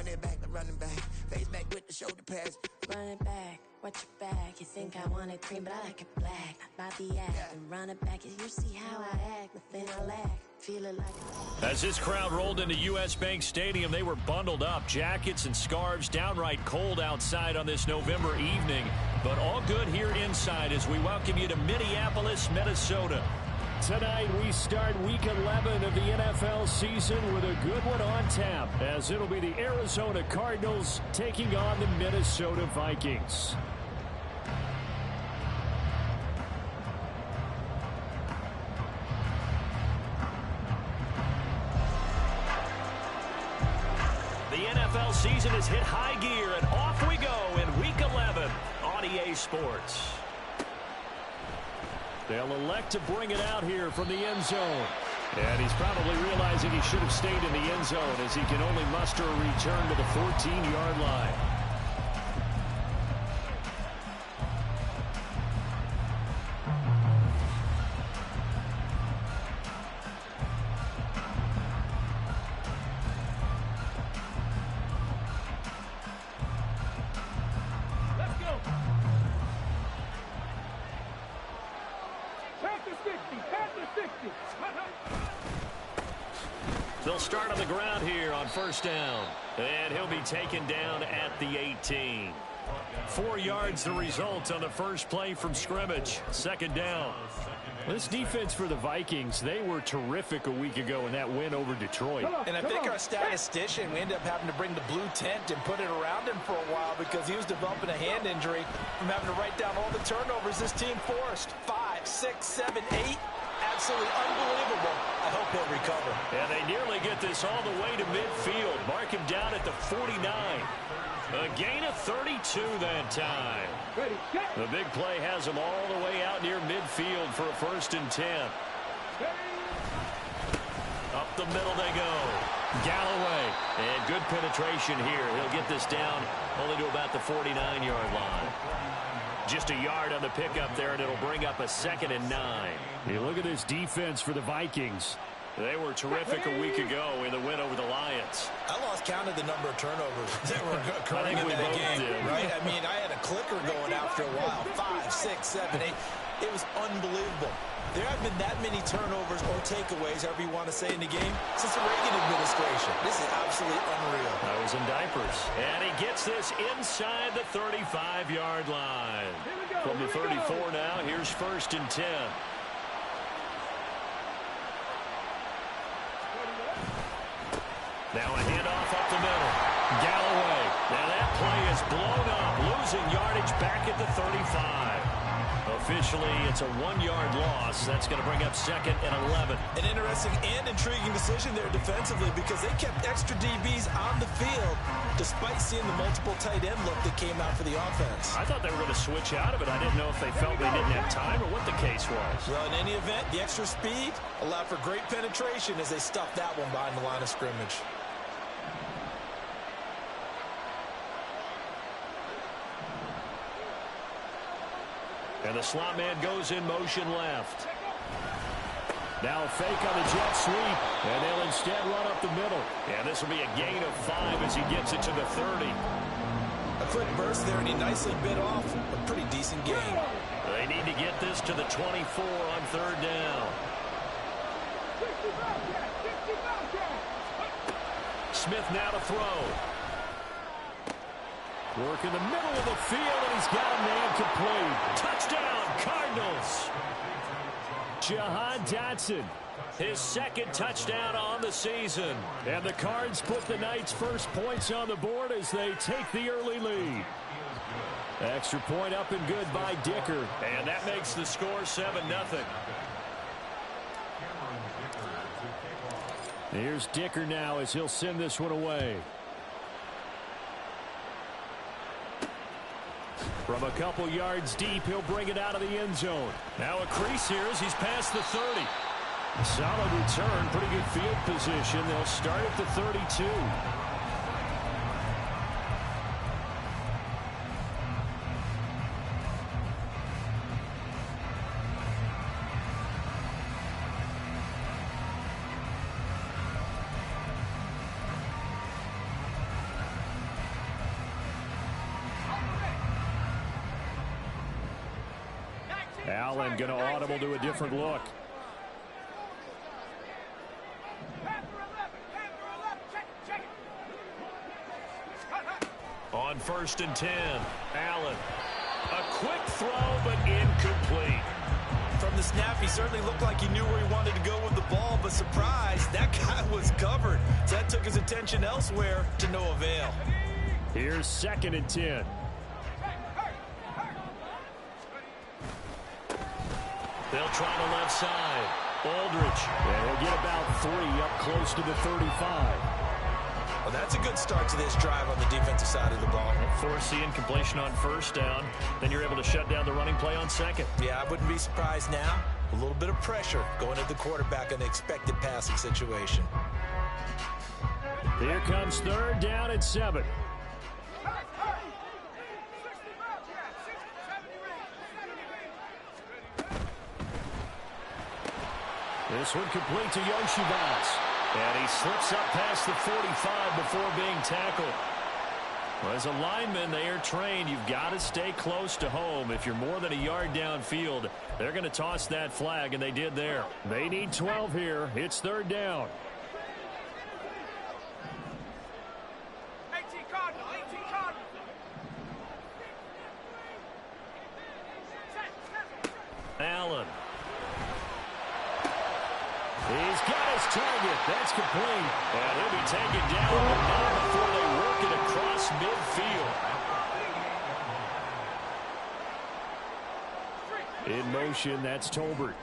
running back, the running back. Face back with the shoulder pads. Running back, watch your back. You think I want it cream, but I like it black. Bobby act and run it back. You see how I act, nothing I lack. Feeling like. As this crowd rolled into U.S. Bank Stadium, they were bundled up, jackets and scarves, downright cold outside on this November evening. But all good here inside as we welcome you to Minneapolis, Minnesota. Tonight we start Week 11 of the NFL season with a good one on tap, as it'll be the Arizona Cardinals taking on the Minnesota Vikings. The NFL season has hit high gear, and off we go in Week 11 on EA Sports. They'll elect to bring it out here from the end zone. And he's probably realizing he should have stayed in the end zone as he can only muster a return to the 14-yard line. They'll start on the ground here on first down. And he'll be taken down at the 18. 4 yards the result on the first play from scrimmage. Second down. This defense for the Vikings, they were terrific a week ago in that win over Detroit. And I think our statistician, we ended up having to bring the blue tent and put it around him for a while because he was developing a hand injury from having to write down all the turnovers this team forced. 5, 6, 7, 8. Absolutely unbelievable. I hope he'll recover. And they nearly get this all the way to midfield. Mark him down at the 49. A gain of 32 that time. The big play has them all the way out near midfield for a 1st and 10. Up the middle they go. Galloway. And good penetration here. He'll get this down only to about the 49-yard line. Just a yard on the pickup there, and it'll bring up a 2nd and 9. Hey, look at this defense for the Vikings. They were terrific a week ago in the win over the Lions. I lost count of the number of turnovers that were occurring in that game. Did. Right? I mean, I had a clicker going after a while. 5, 6, 7, 8. It was unbelievable. There haven't been that many turnovers or takeaways, however you want to say, in the game since the Reagan administration. This is absolutely unreal. I was in diapers. And he gets this inside the 35-yard line. From the 34 now, here's 1st and 10. Now a handoff up the middle. Galloway. Now that play is blown up, losing yardage back at the 35. Officially, it's a 1-yard loss. That's going to bring up 2nd and 11. An interesting and intriguing decision there defensively because they kept extra DBs on the field despite seeing the multiple tight end look that came out for the offense. I thought they were going to switch out of it. I didn't know if they felt they didn't have time or what the case was. Well, in any event, the extra speed allowed for great penetration as they stuffed that one behind the line of scrimmage. And the slot man goes in motion left. Now a fake on the jet sweep, and they'll instead run up the middle. And this will be a gain of 5 as he gets it to the 30. A quick burst there, and he nicely bit off a pretty decent gain. They need to get this to the 24 on 3rd down. Smith now to throw. Work in the middle of the field, and he's got a man complete. Touchdown, Cardinals. Jahan Dotson, his 2nd touchdown on the season. And the Cards put the Knights' first points on the board as they take the early lead. Extra point up and good by Dicker. And that makes the score 7-0. Here's Dicker now as he'll send this one away. From a couple yards deep, he'll bring it out of the end zone. Now a crease here as he's past the 30. Solid return, pretty good field position. They'll start at the 32. Allen going to audible to a different look. On 1st and 10, Allen. A quick throw, but incomplete. From the snap, he certainly looked like he knew where he wanted to go with the ball, but surprise, that guy was covered. So that took his attention elsewhere to no avail. Here's 2nd and 10. They'll try the left side. Aldridge. And he'll get about 3 up close to the 35. Well, that's a good start to this drive on the defensive side of the ball. Force the incompletion on 1st down. Then you're able to shut down the running play on 2nd. Yeah, I wouldn't be surprised now. A little bit of pressure going at the quarterback in the expected passing situation. Here comes 3rd down and 7. This one complete to Yoshibas. And he slips up past the 45 before being tackled. Well, as a lineman, they are trained. You've got to stay close to home. If you're more than a yard downfield, they're going to toss that flag, and they did there. They need 12 here. It's 3rd down. 18 Cardinal, 18 Cardinal. Allen. He's got his target. That's complete. And he'll be taken down, but not before they work it across midfield. In motion, that's Tolbert.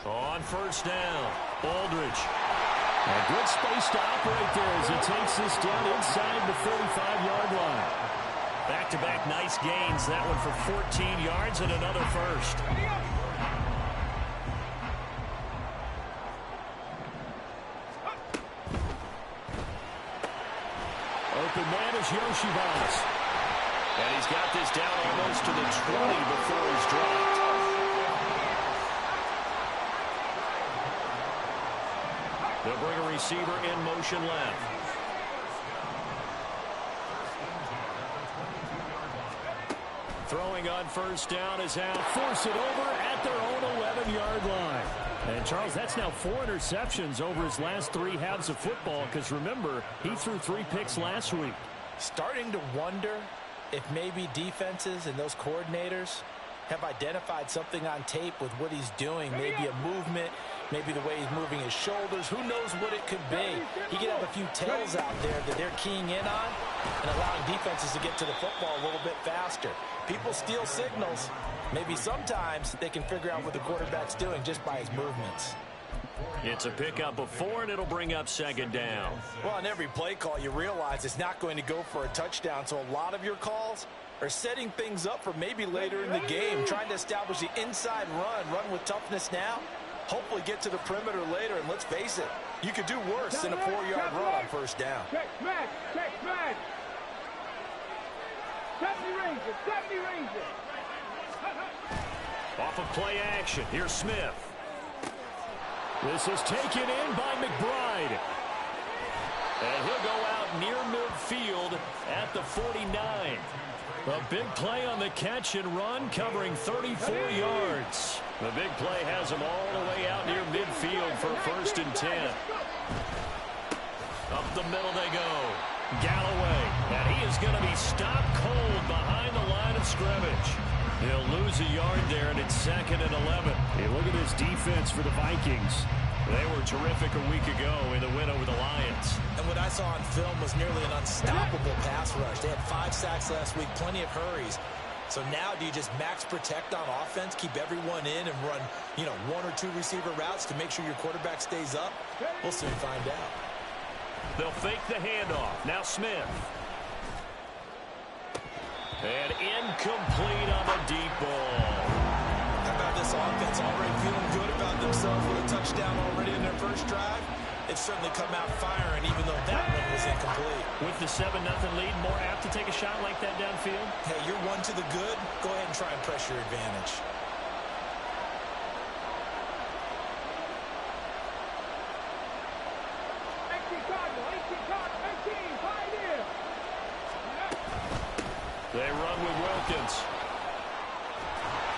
On 1st down, Aldridge. A good space to operate there as he takes this down inside the 45-yard line. Back-to-back nice gains. That one for 14 yards and another first. Open man is Yoshibas. And he's got this down almost to the 20 before he's dropped. They'll bring a receiver in motion left. Throwing on 1st down is out. Force it over at their own 11-yard line. And, Charles, that's now 4 interceptions over his last 3 halves of football because, remember, he threw 3 picks last week. Starting to wonder if maybe defenses and those coordinators have identified something on tape with what he's doing. Maybe a movement, maybe the way he's moving his shoulders. Who knows what it could be? He could have a few tells out there that they're keying in on and allowing defenses to get to the football a little bit faster. People steal signals. Maybe sometimes they can figure out what the quarterback's doing just by his movements. It's a pickup of 4, and it'll bring up 2nd down. Well, on every play call, you realize it's not going to go for a touchdown, so a lot of your calls are setting things up for maybe later in the game, trying to establish the inside run with toughness now, hopefully get to the perimeter later, and let's face it, you could do worse than a 4-yard run on 1st down. Check smash. Deputy Ranger. Off of play action, here's Smith. This is taken in by McBride. And he'll go out near midfield at the 49. A big play on the catch and run, covering 34 yards. The big play has him all the way out near midfield for 1st and 10. Up the middle they go. Galloway, and he is going to be stopped cold behind the line of scrimmage. He'll lose a yard there, and it's 2nd and 11. Hey, look at this defense for the Vikings. They were terrific a week ago in the win over the Lions. And what I saw on film was nearly an unstoppable pass rush. They had 5 sacks last week, plenty of hurries. So now do you just max protect on offense, keep everyone in and run, 1 or 2 receiver routes to make sure your quarterback stays up? We'll soon find out. They'll fake the handoff. Now Smith. And incomplete on the deep ball. How about this offense already feeling good about themselves with a touchdown already in their first drive? They've certainly come out firing, even though that one was incomplete. With the 7-0 lead, more apt to take a shot like that downfield? Hey, you're 1 to the good. Go ahead and try and press your advantage. They run with Wilkins.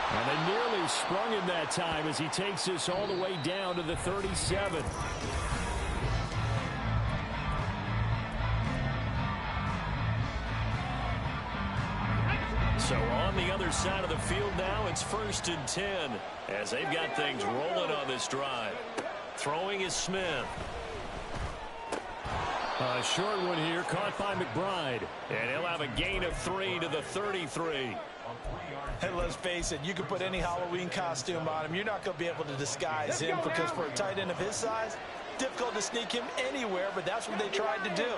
And they nearly sprung him that time as he takes this all the way down to the 37. So on the other side of the field now, it's 1st and 10 as they've got things rolling on this drive. Throwing is Smith. A short one here, caught by McBride. And he'll have a gain of 3 to the 33. Hey, let's face it, you can put any Halloween costume on him. You're not going to be able to disguise him because for a tight end of his size, difficult to sneak him anywhere, but that's what they tried to do.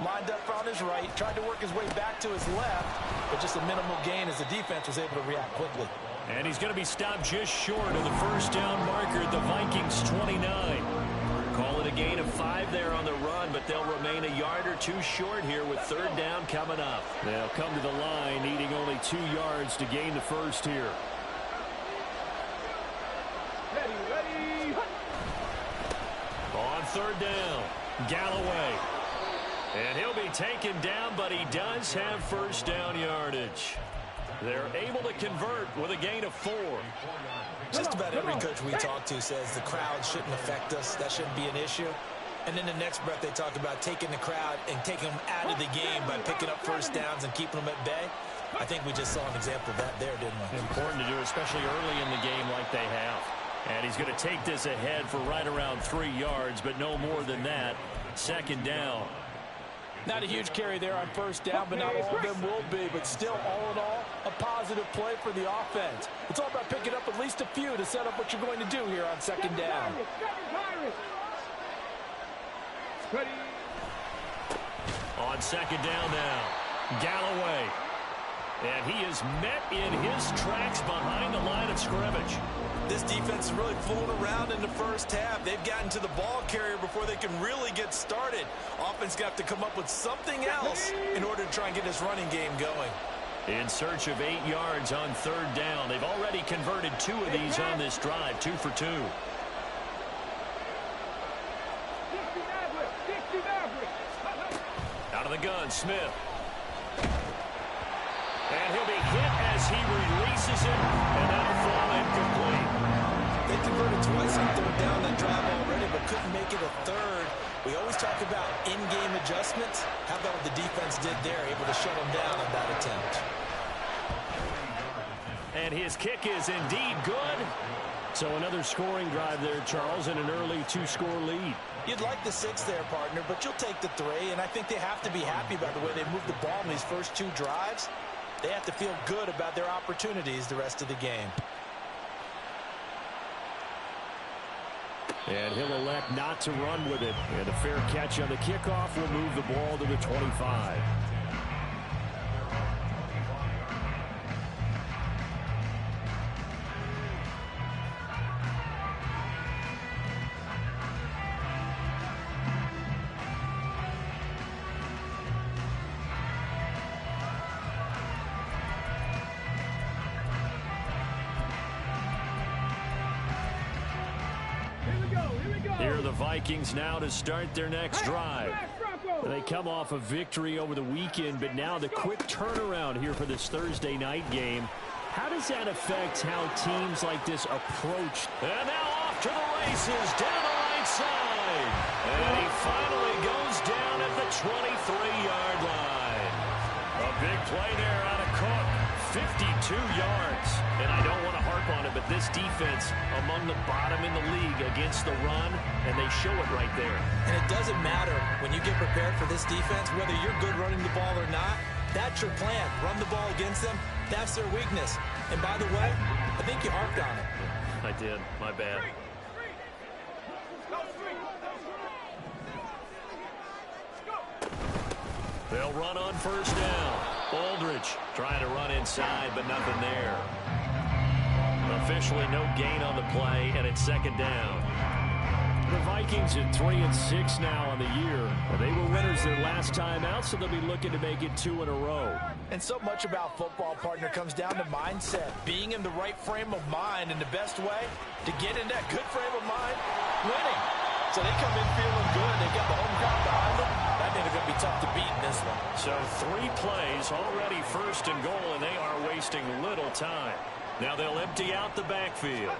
Lined up on his right, tried to work his way back to his left, but just a minimal gain as the defense was able to react quickly. And he's going to be stopped just short of the first down marker at the Vikings 29. Call it a gain of 5 there on the run, but they'll remain a yard or 2 short here with 3rd down coming up. They'll come to the line needing only 2 yards to gain the first here. Ready. On 3rd down, Galloway. And he'll be taken down, but he does have first down yardage. They're able to convert with a gain of 4. Just about every coach we talk to says the crowd shouldn't affect us. That shouldn't be an issue. And in the next breath, they talk about taking the crowd and taking them out of the game by picking up first downs and keeping them at bay. I think we just saw an example of that there, didn't we? Important to do, especially early in the game like they have. And he's going to take this ahead for right around 3 yards, but no more than that. 2nd down. Not a huge carry there on first down, but not all of them will be. But still, all in all, a positive play for the offense. It's all about picking up at least a few to set up what you're going to do here on 2nd down. Ready. On 2nd down now, Galloway. And he is met in his tracks behind the line of scrimmage. This defense is really fooling around in the first half. They've gotten to the ball carrier before they can really get started. Offense got to come up with something else in order to try and get this running game going. In search of 8 yards on 3rd down. They've already converted 2 of these on this drive, 2 for 2. Out of the gun, Smith. And he'll be hit as he releases it, and that'll fall incomplete. They converted twice on 3rd down that drive already, but couldn't make it a 3rd. We always talk about in-game adjustments. How about what the defense did there, able to shut them down on that attempt. And his kick is indeed good. So another scoring drive there, Charles, and an early 2-score lead. You'd like the 6 there, partner, but you'll take the 3, and I think they have to be happy by the way they moved the ball in these first 2 drives. They have to feel good about their opportunities the rest of the game. And he'll elect not to run with it. And a fair catch on the kickoff will move the ball to the 25. Here are the Vikings now to start their next drive. They come off a victory over the weekend, but now the quick turnaround here for this Thursday night game. How does that affect how teams like this approach? And now off to the races down the right side. And he finally goes down at the 23-yard line. A big play there out of Cook. 52 yards. And I don't want to harp on it, but this defense among the bottom in the league against the run, and they show it right there. And it doesn't matter when you get prepared for this defense, whether you're good running the ball or not, that's your plan. Run the ball against them. That's their weakness. And by the way, I think you harped on it. I did. My bad. They'll run on first down. Aldridge trying to run inside, but nothing there. Officially no gain on the play, and it's 2nd down. The Vikings at 3-6 now on the year. They were winners their last time out, so they'll be looking to make it 2 in a row. And so much about football, partner, comes down to mindset. Being in the right frame of mind, and the best way to get in that good frame of mind, winning. So they come in feeling good. They've got the home crowd behind them. That are going to be tough to beat in this one. So 3 plays, already first and goal, and they are wasting little time. Now they'll empty out the backfield.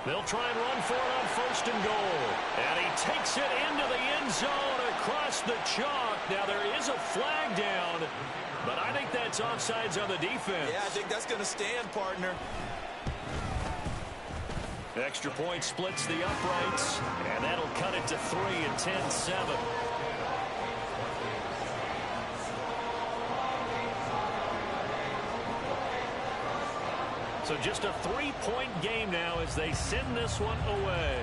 They'll try and run for it on first and goal. And he takes it into the end zone across the chalk. Now there is a flag down, but I think that's offsides on the defense. Yeah, I think that's going to stand, partner. Extra point splits the uprights, and that'll cut it to 3 at 10-7. So just a 3-point game now as they send this one away.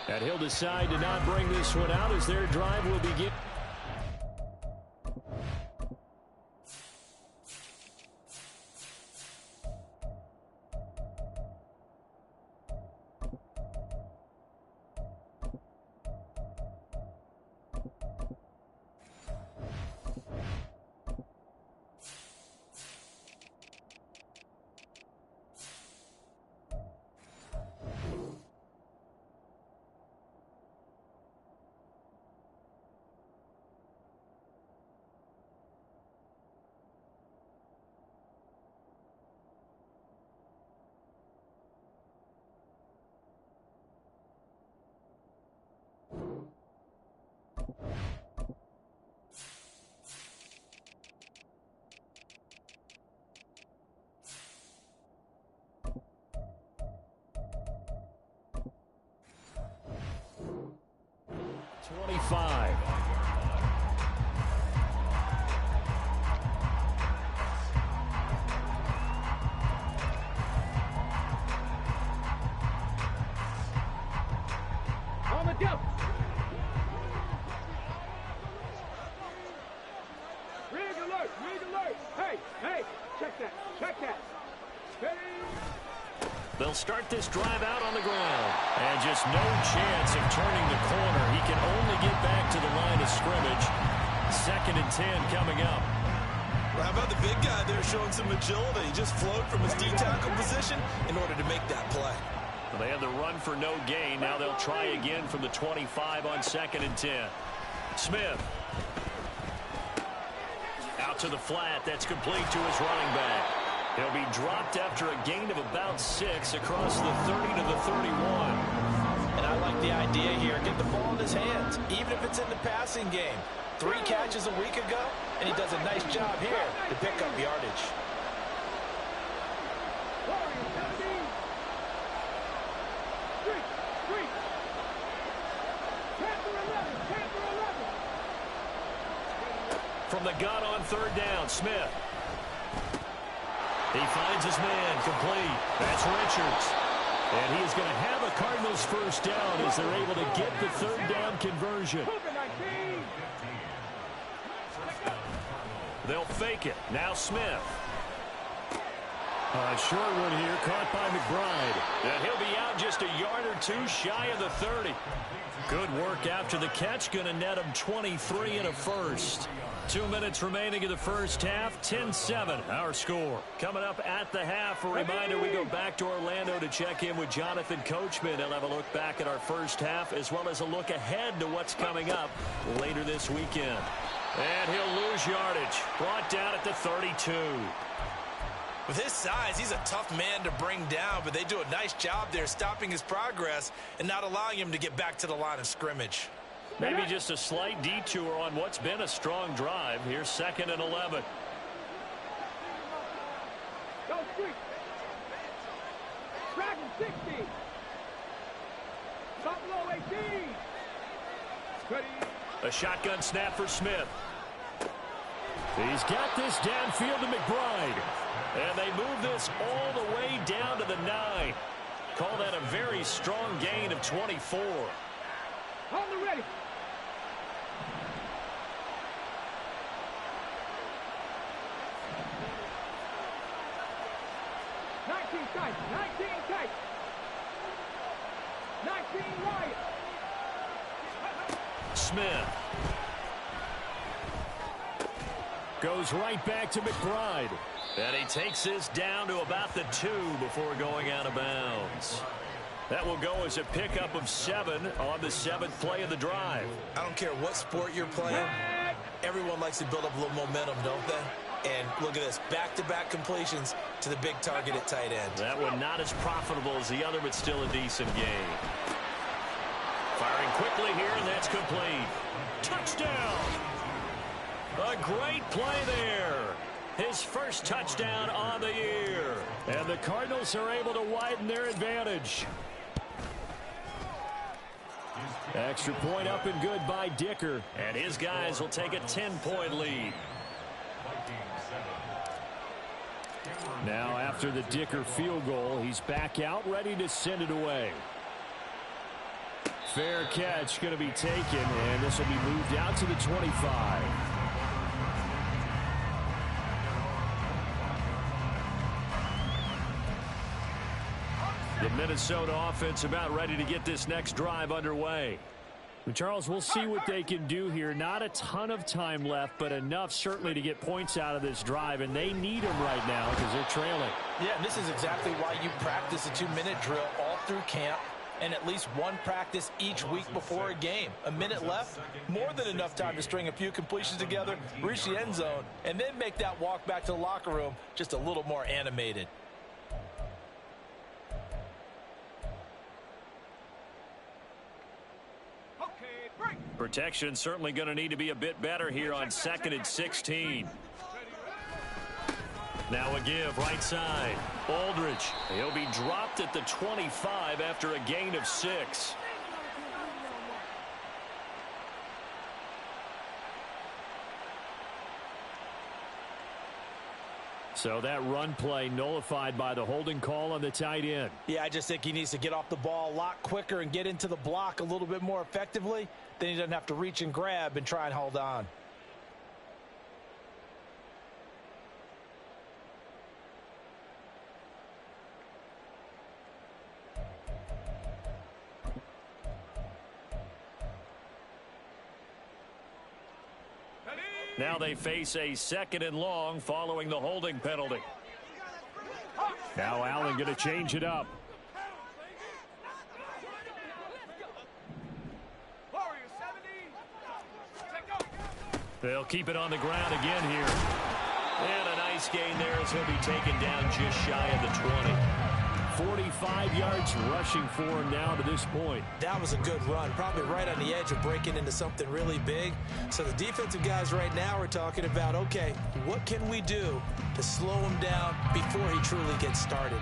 And he'll decide to not bring this one out as their drive will begin. On the jump. Rig alert, rig alert. Hey, check that. Ready? They'll start this drive out on the ground. And just no chance of turning the corner. He can only get back to the line of scrimmage. 2nd and 10 coming up. Well, how about the big guy there showing some agility? He just flowed from his D-tackle position in order to make that play. Well, they had the run for no gain. Now they'll try again from the 25 on 2nd and 10. Smith. Out to the flat. That's complete to his running back. He'll be dropped after a gain of about 6 across the 30 to the 31. And I like the idea here. Get the ball in his hands, even if it's in the passing game. 3 catches a week ago, and he does a nice job here to pick up yardage. From the gun on 3rd down, Smith. He finds his man, complete. That's Richards. And he is going to have a Cardinals first down as they're able to get the 3rd down conversion. They'll fake it. Now Smith. Short one here, caught by McBride. And he'll be out just a yard or 2 shy of the 30. Good work after the catch. Going to net him 23 and a first. 2 minutes remaining in the first half. 10-7 our score. Coming up at the half, a reminder we go back to Orlando to check in with Jonathan Coachman. He'll have a look back at our first half as well as a look ahead to what's coming up later this weekend. And he'll lose yardage. Brought down at the 32. With his size, he's a tough man to bring down, but they do a nice job there stopping his progress and not allowing him to get back to the line of scrimmage. Maybe just a slight detour on what's been a strong drive. Here's 2nd and 11. Go street. Dragon 60. Buffalo 18. Ready. A shotgun snap for Smith. He's got this downfield to McBride. And they move this all the way down to the 9. Call that a very strong gain of 24. On the ready. Tight, 19 tight. 19 wide. Smith. Goes right back to McBride. And he takes this down to about the 2 before going out of bounds. That will go as a pickup of 7 on the 7th play of the drive. I don't care what sport you're playing. Everyone likes to build up a little momentum, don't they? And look at this, back-to-back completions to the big target at tight end. That one not as profitable as the other, but still a decent game. Firing quickly here, and that's complete. Touchdown! A great play there. His first touchdown on the year. And the Cardinals are able to widen their advantage. Extra point up and good by Dicker. And his guys will take a 10-point lead. Now after the Dicker field goal, he's back out ready to send it away. Fair catch going to be taken, and this will be moved out to the 25. The Minnesota offense about ready to get this next drive underway. Charles, we'll see what they can do here. Not a ton of time left, but enough certainly to get points out of this drive, and they need them right now because they're trailing. Yeah, and this is exactly why you practice a 2-minute drill all through camp and at least one practice each week before a game. A minute left, more than enough time to string a few completions together, reach the end zone, and then make that walk back to the locker room just a little more animated. Protection certainly going to need to be a bit better here on 2nd and 16. Now a give right side. Aldridge. He'll be dropped at the 25 after a gain of 6. So that run play nullified by the holding call on the tight end. Yeah, I just think he needs to get off the ball a lot quicker and get into the block a little bit more effectively. Then he doesn't have to reach and grab and try and hold on. Now they face a 2nd and long following the holding penalty. Now Allen going to change it up. They'll keep it on the ground again here. And a nice gain there as he'll be taken down just shy of the 20. 45 yards rushing for him now to this point. That was a good run, probably right on the edge of breaking into something really big. So the defensive guys right now are talking about, okay, what can we do to slow him down before he truly gets started?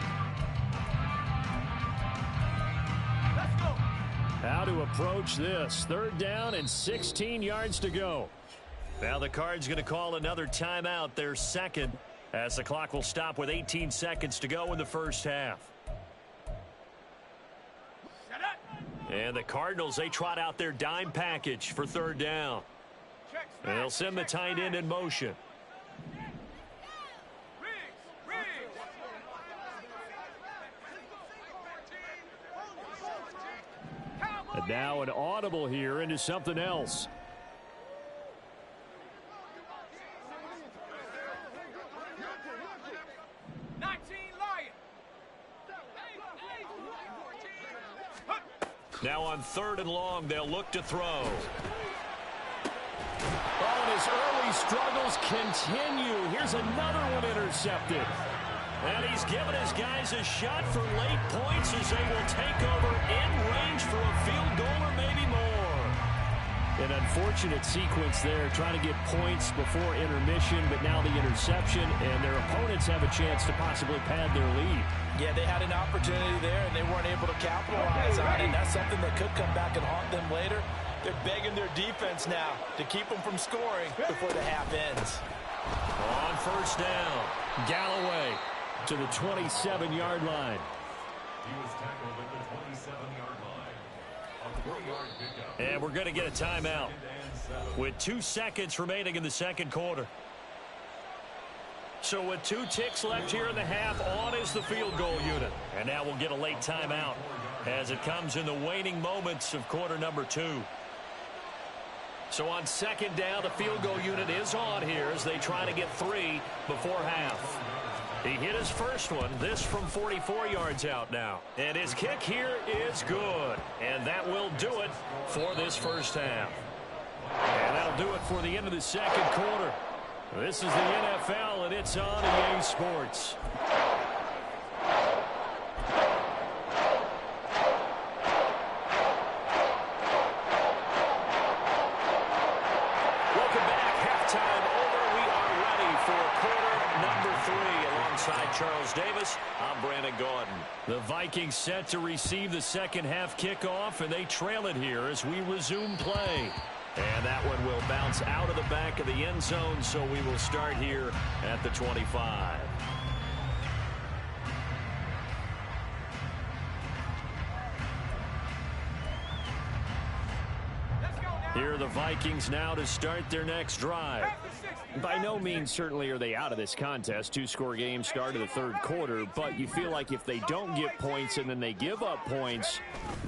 How to approach this. 3rd down and 16 yards to go. Now the Cards going to call another timeout, their 2nd, as the clock will stop with 18 seconds to go in the first half. And the Cardinals, they trot out their dime package for 3rd down. And they'll send the tight end in motion. And now an audible here into something else. Now on 3rd and long, they'll look to throw. Oh, and his early struggles continue. Here's another one intercepted. And he's given his guys a shot for late points as they will take over in range for a field goal or maybe more. An unfortunate sequence there, trying to get points before intermission, but now the interception, and their opponents have a chance to possibly pad their lead. Yeah, they had an opportunity there, and they weren't able to capitalize on it. And that's something that could come back and haunt them later. They're begging their defense now to keep them from scoring before the half ends. On 1st down, Galloway to the 27-yard line. He was tackled at the 27-yard line. A 3-yard pickup. And we're going to get a timeout with 2 seconds remaining in the 2nd quarter. So with 2 ticks left here in the half, on is the field goal unit. And now we'll get a late timeout as it comes in the waning moments of quarter number 2. So on 2nd down, the field goal unit is on here as they try to get 3 before half. He hit his first one, this from 44 yards out now. And his kick here is good. And that will do it for this first half. And that'll do it for the end of the second quarter. This is the NFL, and it's on EA Sports. Welcome back. Halftime over. We are ready for quarter number 3. Alongside Charles Davis, I'm Brandon Gaudin. The Vikings set to receive the second half kickoff, and they trail it here as we resume play. And that one will bounce out of the back of the end zone, so we will start here at the 25. Here are the Vikings now to start their next drive. By no means certainly are they out of this contest. Two-score game start of the third quarter, but you feel like if they don't get points and then they give up points,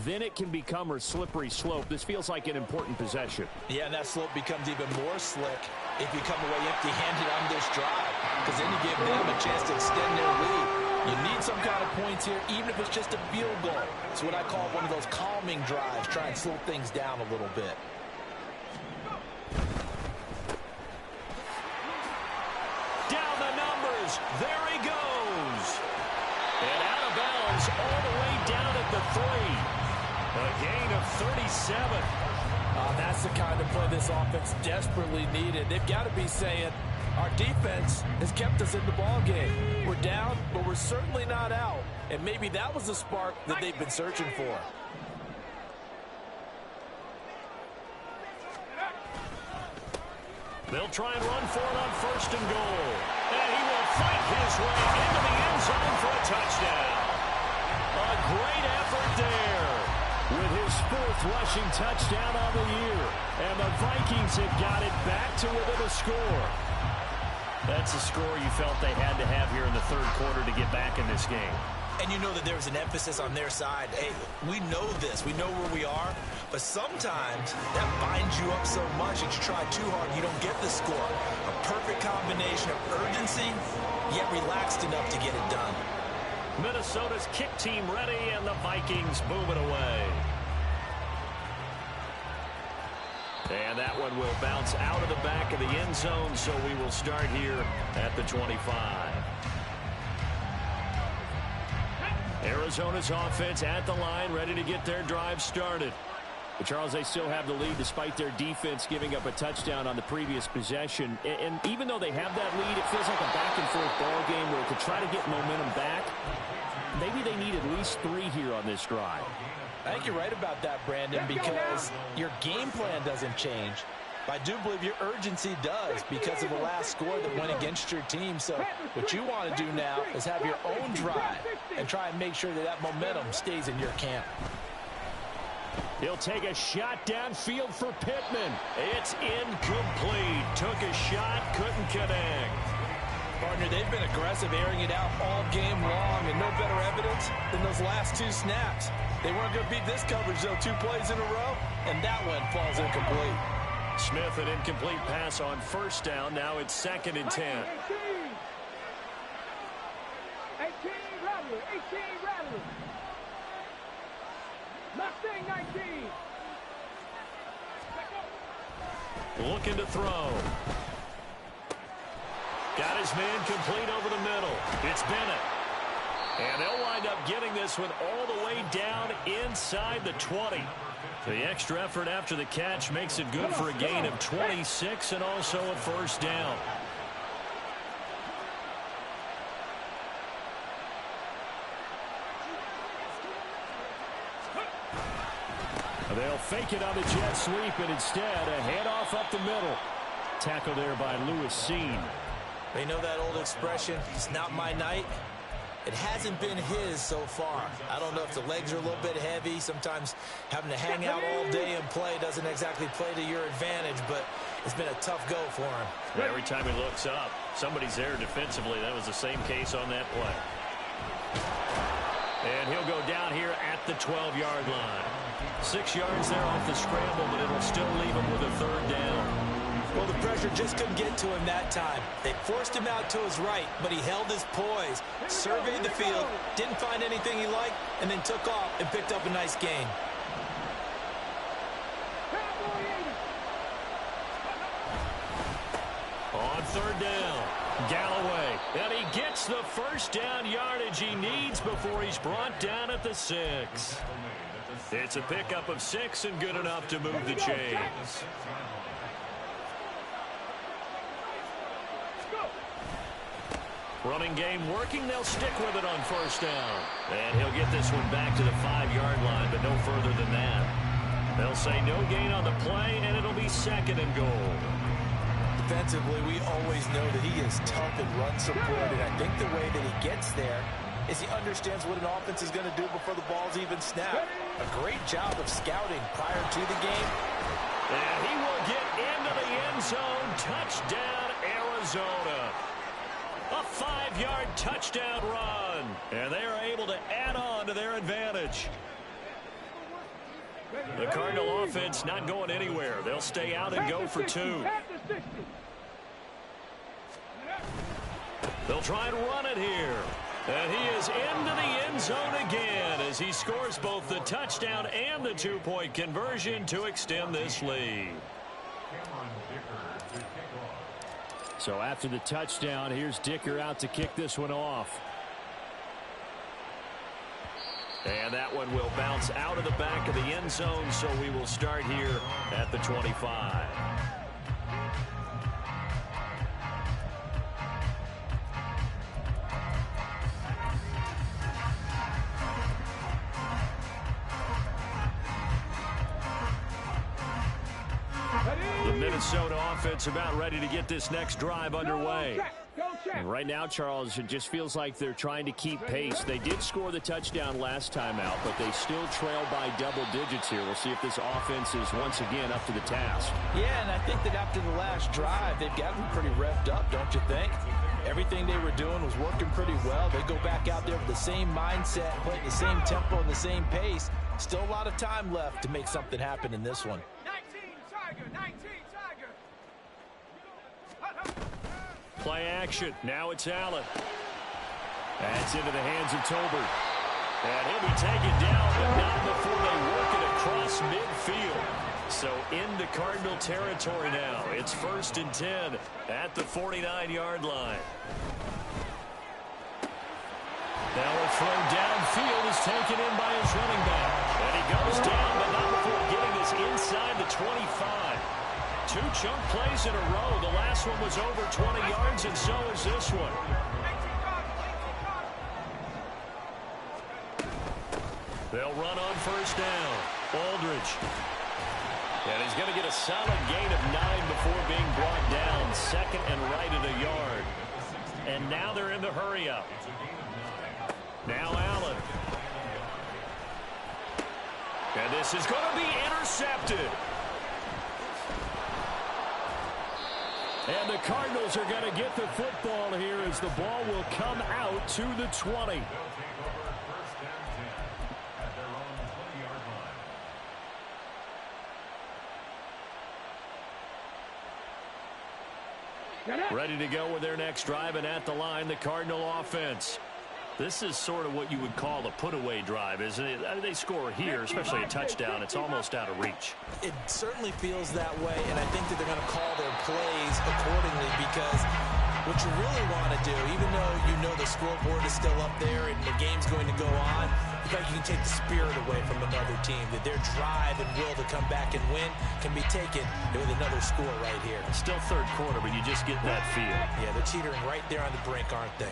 then it can become a slippery slope. This feels like an important possession. Yeah, and that slope becomes even more slick if you come away empty-handed on this drive, because then you give them a chance to extend their lead. You need some kind of points here, even if it's just a field goal. It's what I call one of those calming drives, try and slow things down a little bit. There he goes. And out of bounds all the way down at the 3. A gain of 37. That's the kind of play this offense desperately needed. They've got to be saying, our defense has kept us in the ballgame. We're down, but we're certainly not out. And maybe that was the spark that they've been searching for. They'll try and run for it on first and goal. And he will fight his way into the end zone for a touchdown. A great effort there with his 4th rushing touchdown on the year. And the Vikings have got it back to within a score. That's a score you felt they had to have here in the third quarter to get back in this game. And you know that there's an emphasis on their side. Hey, we know this. We know where we are. But sometimes that binds you up so much that you try too hard and you don't get the score. A perfect combination of urgency, yet relaxed enough to get it done. Minnesota's kick team ready, and the Vikings move it away. And that one will bounce out of the back of the end zone, so we will start here at the 25. Arizona's offense at the line, ready to get their drive started. But Charles, they still have the lead despite their defense giving up a touchdown on the previous possession. And even though they have that lead, it feels like a back-and-forth ball game where to try to get momentum back, maybe they need at least 3 here on this drive. I think you're right about that, Brandon, because your game plan doesn't change. I do believe your urgency does because of the last score that went against your team. So what you want to do now is have your own drive and try and make sure that that momentum stays in your camp. He'll take a shot downfield for Pittman. It's incomplete. Took a shot, couldn't connect. Partner, they've been aggressive, airing it out all game long, and no better evidence than those last 2 snaps. They weren't going to beat this coverage, though, 2 plays in a row, and that one falls incomplete. Smith, an incomplete pass on first down. Now it's 2nd and 10. 18 Rattler, 18 Rattler. Mustang 19. Looking to throw. Got his man complete over the middle. It's Bennett. And they'll wind up getting this one all the way down inside the 20. The extra effort after the catch makes it good for a gain of 26 and also a first down. They'll fake it on the jet sweep, and instead a handoff up the middle. Tackle there by Lewis Seen. They know that old expression, it's not my night. It hasn't been his so far. I don't know if the legs are a little bit heavy. Sometimes having to hang out all day and play doesn't exactly play to your advantage, but it's been a tough go for him. Every time he looks up, somebody's there defensively. That was the same case on that play. And he'll go down here at the 12-yard line. 6 yards there off the scramble, but it'll still leave him with a third down. Well, the pressure pressure just couldn't get to him that time. They forced him out to his right, but he held his poise, surveyed the field, didn't find anything he liked, and then took off and picked up a nice gain. On third down, Galloway, and he gets the first down yardage he needs before he's brought down at the 6. It's a pickup of 6 and good enough to move the chains. Running game working. They'll stick with it on first down. And he'll get this one back to the 5-yard line, but no further than that. They'll say no gain on the play, and it'll be second and goal. Defensively, we always know that he is tough and run support, and I think the way that he gets there is he understands what an offense is going to do before the ball's even snapped. A great job of scouting prior to the game. And he will get into the end zone. Touchdown, Arizona. A 5-yard touchdown run. And they are able to add on to their advantage. The Cardinal offense not going anywhere. They'll stay out and go for 2. They'll try and run it here. And he is into the end zone again as he scores both the touchdown and the 2-point conversion to extend this lead. So after the touchdown, here's Dicker out to kick this one off. And that one will bounce out of the back of the end zone, so we will start here at the 25. The Minnesota offense about ready to get this next drive underway. And right now, Charles, it just feels like they're trying to keep pace. They did score the touchdown last time out, but they still trail by double digits here. We'll see if this offense is once again up to the task. Yeah, and I think that after the last drive, they've got to be pretty revved up, don't you think? Everything they were doing was working pretty well. They go back out there with the same mindset, playing the same tempo and the same pace. Still a lot of time left to make something happen in this one. 19 Tiger, 19 Tiger. Play action. Now it's Allen. That's into the hands of Tolbert. And he'll be taken down, but not before they work it across midfield. So into Cardinal territory now. It's 1st and 10 at the 49-yard line. Now a throw downfield is taken in by his running back. And he goes down, but not before getting this inside the 25. 2 chunk plays in a row. The last one was over 20 yards, and so is this one. They'll run on first down. Aldridge. And he's going to get a solid gain of 9 before being brought down. 2nd and right at a yard. And now they're in the hurry-up. Now Allen. And this is going to be intercepted. And the Cardinals are going to get the football here as the ball will come out to the 20. Ready to go with their next drive, and at the line, the Cardinal offense. This is sort of what you would call a put-away drive, isn't it? I mean, they score here, especially a touchdown. It's almost out of reach. It certainly feels that way, and I think that they're going to call their plays accordingly, because what you really want to do, even though you know the scoreboard is still up there and the game's going to go on, you think you can take the spirit away from another team, that their drive and will to come back and win can be taken with another score right here. Still third quarter, but you just get that feel. Yeah, they're teetering right there on the brink, aren't they?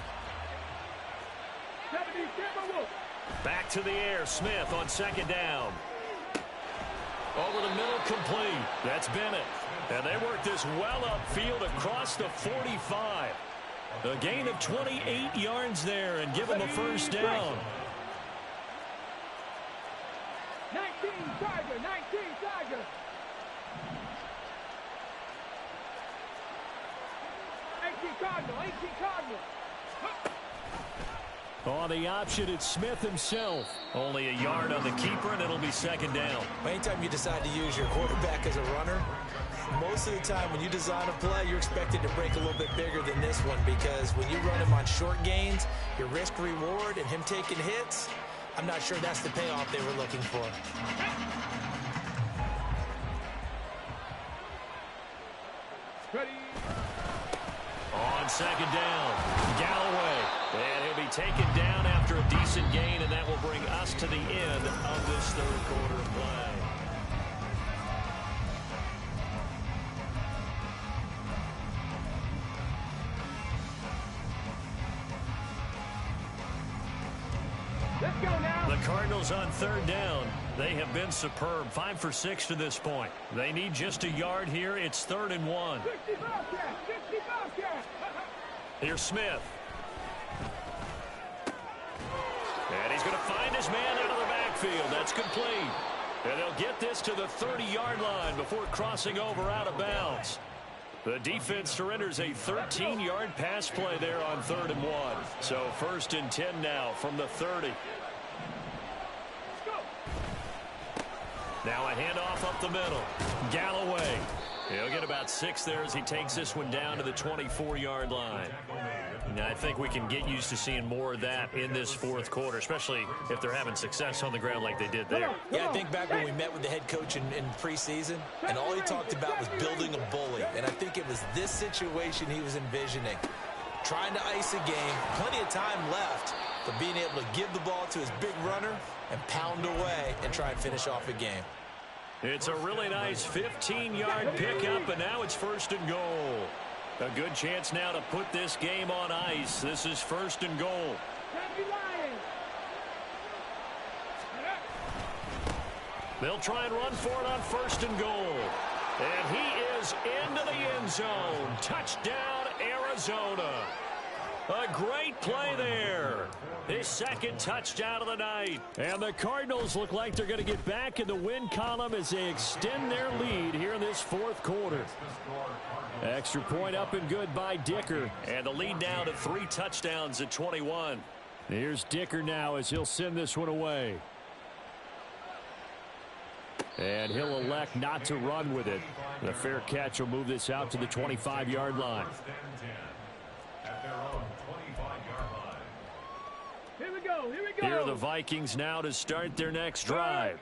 Back to the air, Smith on 2nd down. Over the middle, complete. That's Bennett. And they work this well upfield across the 45. A gain of 28 yards there and give them the first down. 19 Tiger, 19 Tiger. 18 Cardinal, 18 Cardinal. On the option, it's Smith himself. Only a yard on the keeper, and it'll be 2nd down. Anytime you decide to use your quarterback as a runner, most most of the time when you design a play, you're expected to break a little bit bigger than this one because when you run him on short gains, your risk-reward and him taking hits, I'm not sure that's the payoff they were looking for. On second down, Galloway. And he'll be taken down after a decent gain, and that will bring us to the end of this third quarter of play. Let's go now. The Cardinals on third down. They have been superb. 5 for 6 to this point. They need just a yard here. It's 3rd and 1. 60 Bobcat, 60 Bobcat. Here's Smith. And he's going to find his man out of the backfield. That's complete. And they'll get this to the 30-yard line before crossing over out of bounds. The defense surrenders a 13-yard pass play there on 3rd and 1. So 1st and 10 now from the 30. Now a handoff up the middle. Galloway. He'll get about 6 there as he takes this one down to the 24-yard line. Now, I think we can get used to seeing more of that in this 4th quarter, especially if they're having success on the ground like they did there. Yeah, I think back when we met with the head coach in preseason, and all he talked about was building a bully. And I think it was this situation he was envisioning. Trying to ice a game, plenty of time left, but being able to give the ball to his big runner and pound away and try and finish off a game. It's a really nice 15-yard pickup, and now it's 1st and goal. A good chance now to put this game on ice. This is 1st and goal. They'll try and run for it on 1st and goal. And he is into the end zone. Touchdown, Arizona. A great play there. His 2nd touchdown of the night. And the Cardinals look like they're going to get back in the win column as they extend their lead here in this 4th quarter. Extra point up and good by Dicker. And the lead now to 3 touchdowns at 21. Here's Dicker now as he'll send this one away. And he'll elect not to run with it. The fair catch will move this out to the 25-yard line. Here are the Vikings now to start their next drive.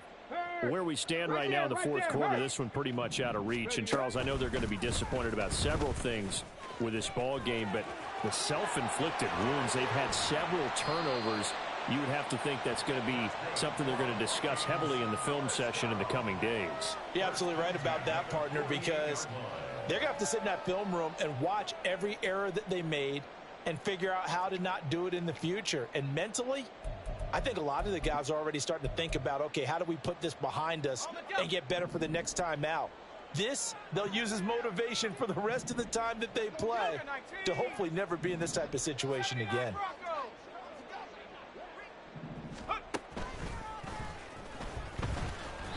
Where we stand right now in the 4th quarter, this one pretty much out of reach. And, Charles, I know they're going to be disappointed about several things with this ball game, but the self-inflicted wounds, they've had several turnovers. You would have to think that's going to be something they're going to discuss heavily in the film session in the coming days. You're absolutely right about that, partner, because they're going to have to sit in that film room and watch every error that they made and figure out how to not do it in the future. And mentally, I think a lot of the guys are already starting to think about, okay, how do we put this behind us and get better for the next time out? This, they'll use as motivation for the rest of the time that they play to hopefully never be in this type of situation again.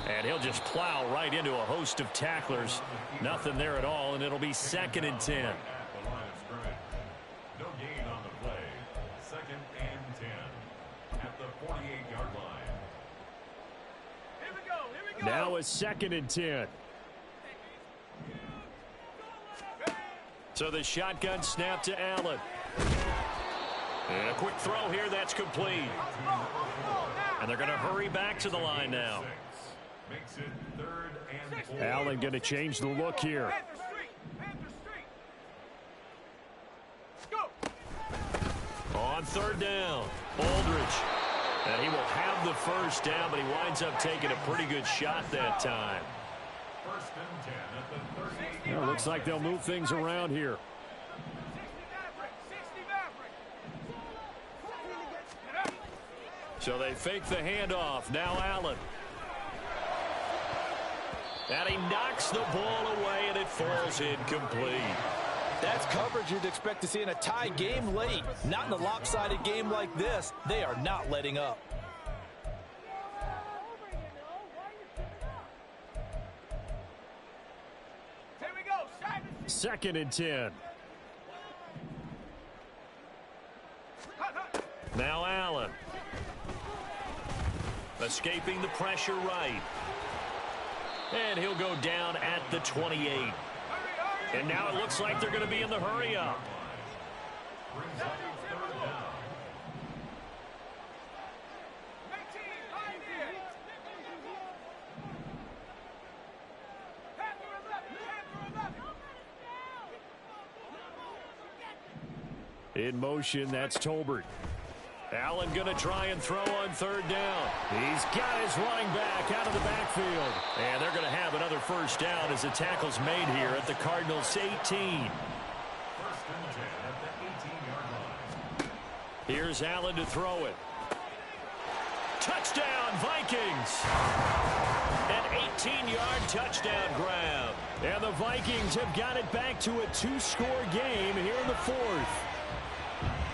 And he'll just plow right into a host of tacklers. Nothing there at all, and it'll be 2nd and 10. No gain on the play. 2nd and 10 at the 48-yard line. Here we go. Now it's 2nd and 10. So the shotgun snap to Allen. And a quick throw here, that's complete. And they're going to hurry back to the line now. Makes it 3rd and 4. Allen going to change the look here. On 3rd down, Aldridge. And he will have the 1st down, but he winds up taking a pretty good shot that time. 1st and 10 at the 38. Well, looks like they'll move things around here. So they fake the handoff. Now Allen. And he knocks the ball away, and it falls incomplete. That's coverage you'd expect to see in a tie game late. Not in a lopsided game like this. They are not letting up. Here we go. 2nd and 10. Now Allen. Escaping the pressure right. And he'll go down at the 28. And now it looks like they're going to be in the hurry-up. Brings up third down. In motion, that's Tolbert. Allen going to try and throw on third down. He's got his running back out of the backfield. And they're going to have another first down as the tackle's made here at the Cardinals' 18. First and 10 at the 18-yard line. Here's Allen to throw it. Touchdown, Vikings! An 18-yard touchdown grab. And the Vikings have got it back to a two-score game here in the fourth.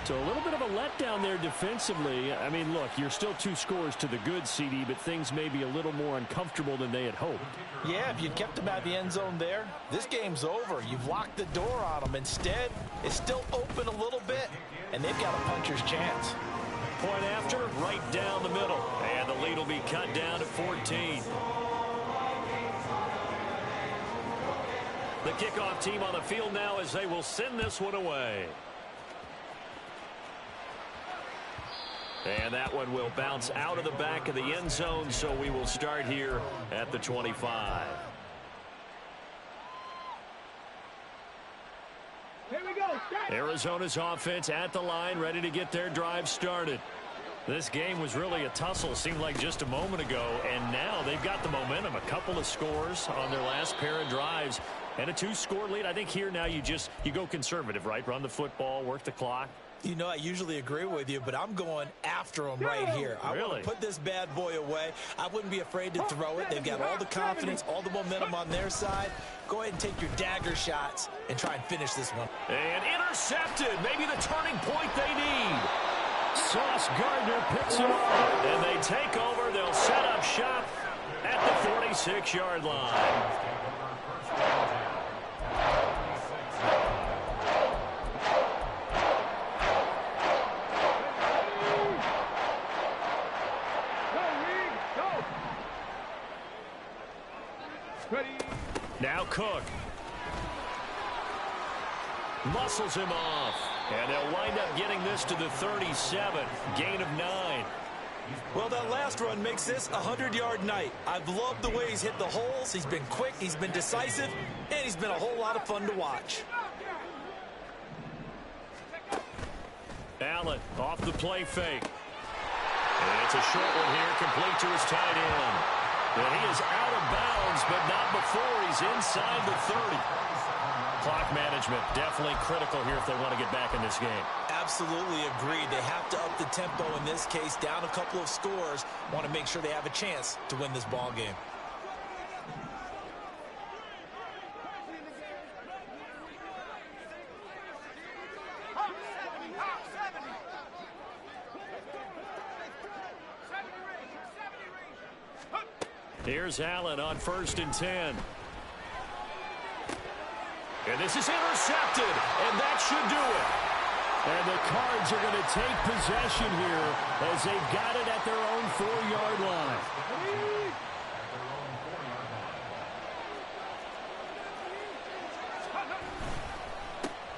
So a little bit of a letdown there defensively. I mean, look, you're still 2 scores to the good, CD, but things may be a little more uncomfortable than they had hoped. Yeah, if you'd kept them out of the end zone there, this game's over. You've locked the door on them. Instead, it's still open a little bit, and they've got a puncher's chance. Point after, right down the middle. And the lead will be cut down to 14. The kickoff team on the field now as they will send this one away. And that one will bounce out of the back of the end zone, so we will start here at the 25. Here we go. Arizona's offense at the line, ready to get their drive started. This game was really a tussle, seemed like just a moment ago, and now they've got the momentum. A couple of scores on their last pair of drives, and a 2-score lead. I think here now you go conservative, right? Run the football, work the clock. You know, I usually agree with you, but I'm going after them right here. I want to put this bad boy away. I wouldn't be afraid to throw it. They've got all the confidence, all the momentum on their side. Go ahead and take your dagger shots and try and finish this one. And intercepted. Maybe the turning point they need. Sauce Gardner picks it up. And they take over. They'll set up shop at the 46-yard line. Now Cook. Muscles him off. And they'll wind up getting this to the 37. Gain of 9. Well, that last run makes this a 100-yard night. I've loved the way he's hit the holes. He's been quick, he's been decisive, and he's been a whole lot of fun to watch. Allen off the play fake. And it's a short one here, complete to his tight end. And he is out of bounds, but not before he's inside the 30. Clock management definitely critical here if they want to get back in this game. Absolutely agreed. They have to up the tempo in this case, down a couple of scores. Want to make sure they have a chance to win this ball game. Here's Allen on 1st and 10. And this is intercepted, and that should do it. And the Cards are going to take possession here as they've got it at their own 4-yard line.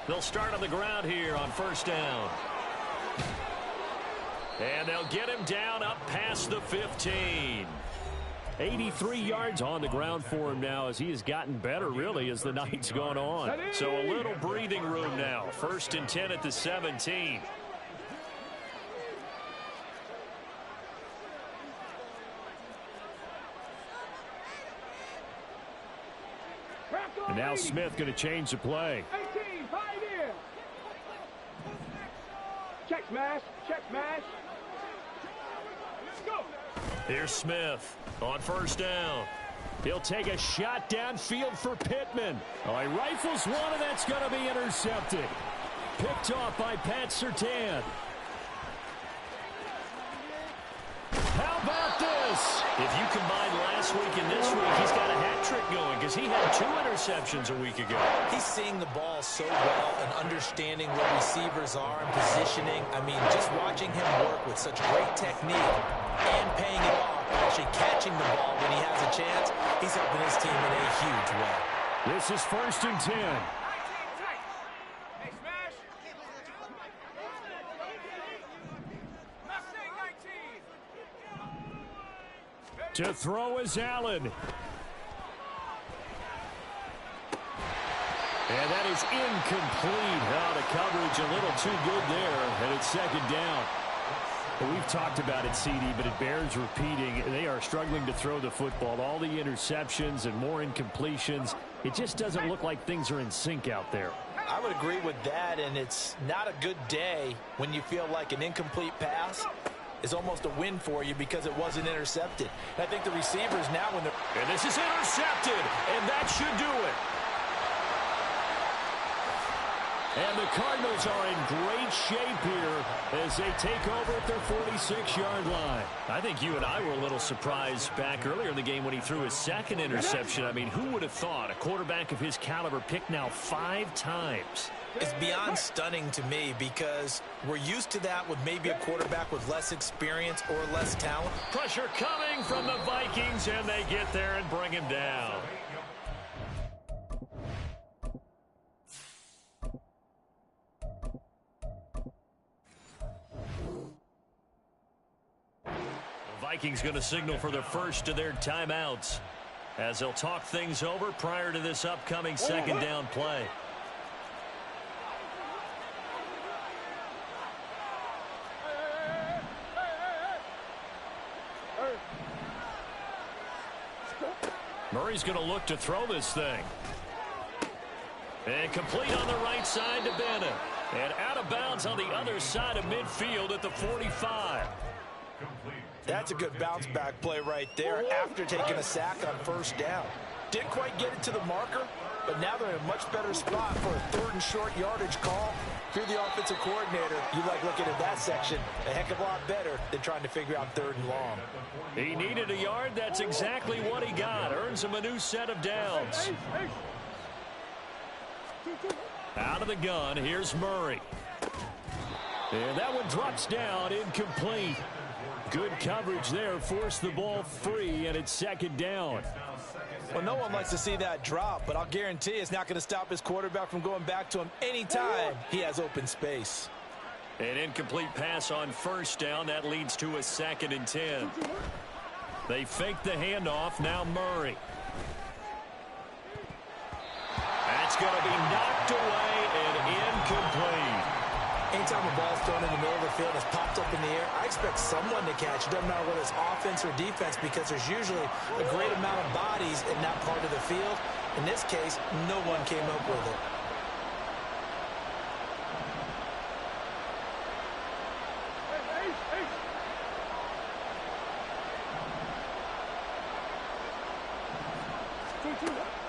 They'll start on the ground here on 1st down. And they'll get him down up past the 15. 83 yards on the ground for him now as he has gotten better, really, as the night's gone on. So a little breathing room now. 1st and 10 at the 17. And now Smith going to change the play. 18, pioneer. Check smash, check smash. Let's go. Here's Smith on 1st down. He'll take a shot downfield for Pittman. Oh, he rifles one, and that's going to be intercepted. Picked off by Pat Surtain. How about this? If you combine last week and this week, he's got a hat trick going because he had 2 interceptions a week ago. He's seeing the ball so well and understanding where receivers are and positioning. I mean, just watching him work with such great technique and paying it off, actually catching the ball when he has a chance, he's helping his team in a huge way. This is 1st and 10. Hey, smash. Mustang 19. To throw is Allen. And that is incomplete. Oh, the coverage a little too good there, and it's 2nd down. Well, we've talked about it, CD, but it bears repeating. They are struggling to throw the football. All the interceptions and more incompletions. It just doesn't look like things are in sync out there. I would agree with that, and it's not a good day when you feel like an incomplete pass is almost a win for you because it wasn't intercepted. And I think the receivers now when they're... And this is intercepted, and that should do it. And the Cardinals are in great shape here as they take over at their 46-yard line. I think you and I were a little surprised back earlier in the game when he threw his 2nd interception. I mean, who would have thought a quarterback of his caliber picked now 5 times? It's beyond stunning to me because we're used to that with maybe a quarterback with less experience or less talent. Pressure coming from the Vikings, and they get there and bring him down. Vikings going to signal for the first of their timeouts as they'll talk things over prior to this upcoming 2nd down play. Murray's going to look to throw this thing. And complete on the right side to Bennett. And out of bounds on the other side of midfield at the 45. That's a good bounce back play right there after taking a sack on 1st down. Didn't quite get it to the marker, but now they're in a much better spot for a 3rd and short yardage call. If you're the offensive coordinator, you like looking at that section a heck of a lot better than trying to figure out 3rd and long. He needed a yard. That's exactly what he got. Earns him a new set of downs. Out of the gun, here's Murray. And that one drops down, incomplete. Good coverage there, forced the ball free, and it's 2nd down. Well, no one likes to see that drop, but I'll guarantee it's not going to stop his quarterback from going back to him anytime he has open space. An incomplete pass on 1st down. That leads to a 2nd and 10. They fake the handoff. Now Murray. That's going to be knocked away and incomplete. Anytime a ball's thrown in the middle of the field and it's popped up in the air, I expect someone to catch it. Doesn't matter whether it's offense or defense because there's usually a great amount of bodies in that part of the field. In this case, no one came up with it.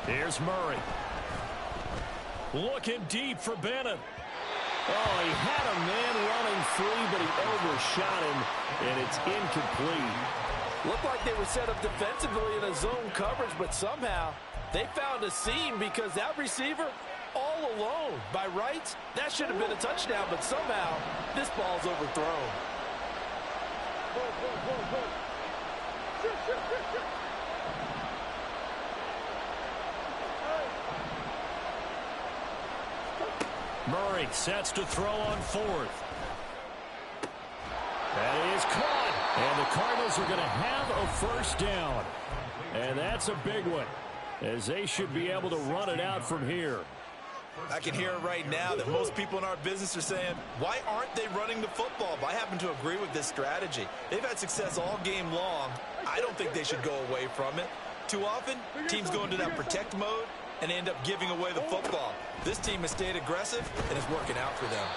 Here's Murray. Looking deep for Bennett. Oh, he had a man running free, but he overshot him, and it's incomplete. Looked like they were set up defensively in a zone coverage, but somehow they found a seam because that receiver all alone. By rights, that should have been a touchdown, but somehow this ball's overthrown. Murray sets to throw on 4th. That is caught. And the Cardinals are going to have a 1st down. And that's a big one, as they should be able to run it out from here. I can hear it right now that most people in our business are saying, why aren't they running the football? But I happen to agree with this strategy. They've had success all game long. I don't think they should go away from it. Too often, teams go into that protect mode and end up giving away the football. This team has stayed aggressive, and it's working out for them.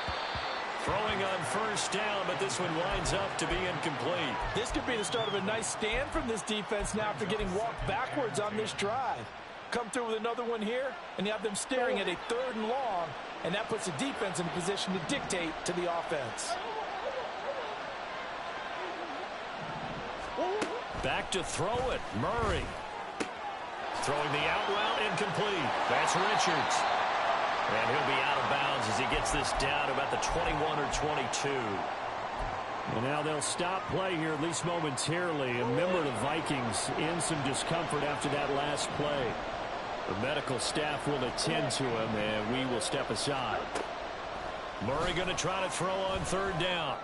Throwing on 1st down, but this one winds up to be incomplete. This could be the start of a nice stand from this defense now after getting walked backwards on this drive. Come through with another one here, and you have them staring at a 3rd and long, and that puts the defense in a position to dictate to the offense. Back to throw it, Murray. Throwing the out route, incomplete. That's Richards. And he'll be out of bounds as he gets this down about the 21 or 22. And now they'll stop play here, at least momentarily. And remember, the Vikings in some discomfort after that last play. The medical staff will attend to him, and we will step aside. Murray going to try to throw on third down.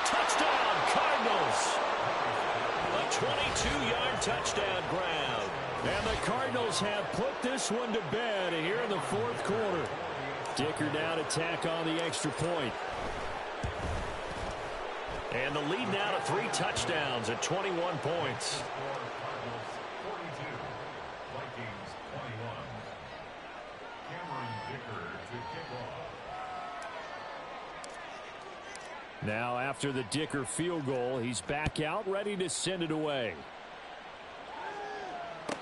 Touchdown, Cardinals! A 22-yard touchdown grab. And the Cardinals have put this one to bed here in the fourth quarter. Dicker down to tack on the extra point. And the lead now to 3 touchdowns at 21 points. Vikings 21. Now after the Dicker field goal, he's back out ready to send it away.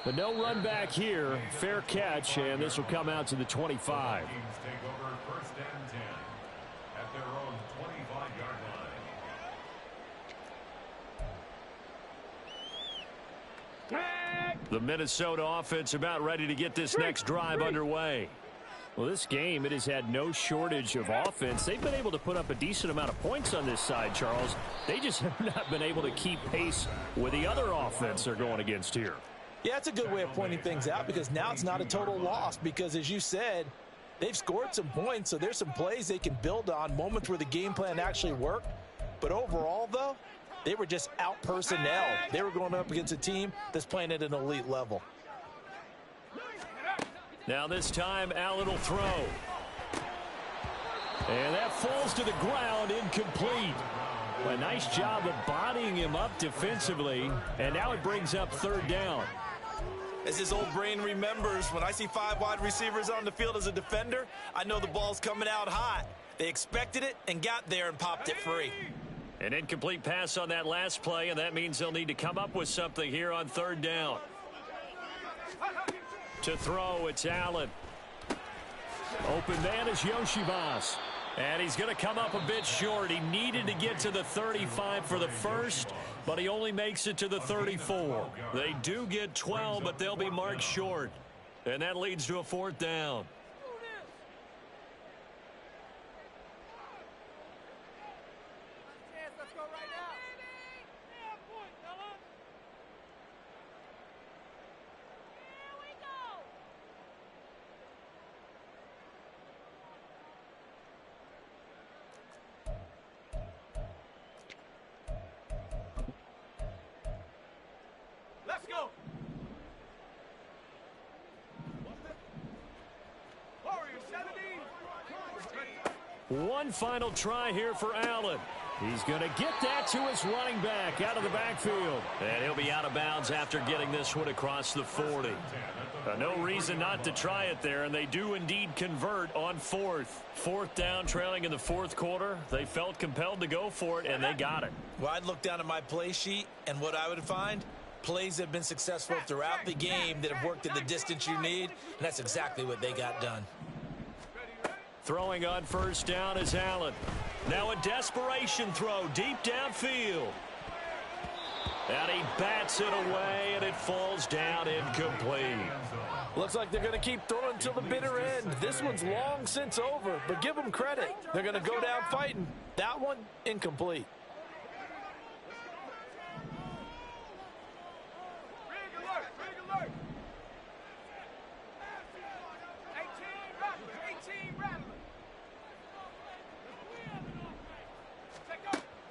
But no run back here. Fair catch, and this will come out to the 25. Vikings take over first and 10 at their own 25-yard line. The Minnesota offense about ready to get this next drive underway. Well, this game, it has had no shortage of offense. They've been able to put up a decent amount of points on this side, Charles. They just have not been able to keep pace with the other offense they're going against here. Yeah, that's a good way of pointing things out because now it's not a total loss because, as you said, they've scored some points, so there's some plays they can build on, moments where the game plan actually worked. But overall, though, they were just out personnel. They were going up against a team that's playing at an elite level. Now this time, Allen will throw. And that falls to the ground, incomplete. A nice job of bodying him up defensively, and now it brings up third down. As his old brain remembers, when I see 5 wide receivers on the field as a defender, I know the ball's coming out hot. They expected it and got there and popped it free. An incomplete pass on that last play, and that means they'll need to come up with something here on third down. To throw, it's Allen. Open man is Yoshibas. And he's going to come up a bit short. He needed to get to the 35 for the first, but he only makes it to the 34. They do get 12, but they'll be marked short. And that leads to a fourth down. Let's go. Warriors 17. One final try here for Allen. He's going to get that to his running back out of the backfield. And he'll be out of bounds after getting this one across the 40. No reason not to try it there, and they do indeed convert on fourth. Fourth down, trailing in the fourth quarter. They felt compelled to go for it, and they got it. Well, I'd look down at my play sheet, and what I would find, plays that have been successful throughout the game that have worked at the distance you need, and that's exactly what they got done. Throwing on first down is Allen. Now a desperation throw deep downfield. And he bats it away, and it falls down incomplete. Looks like they're going to keep throwing until the bitter end. This one's long since over, but give them credit. They're going to go down fighting. That one, incomplete.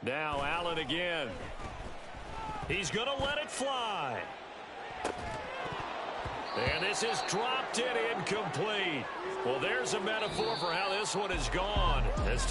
Now Allen again. He's going to let it fly. And this is dropped in incomplete. Well, there's a metaphor for how this one has gone. As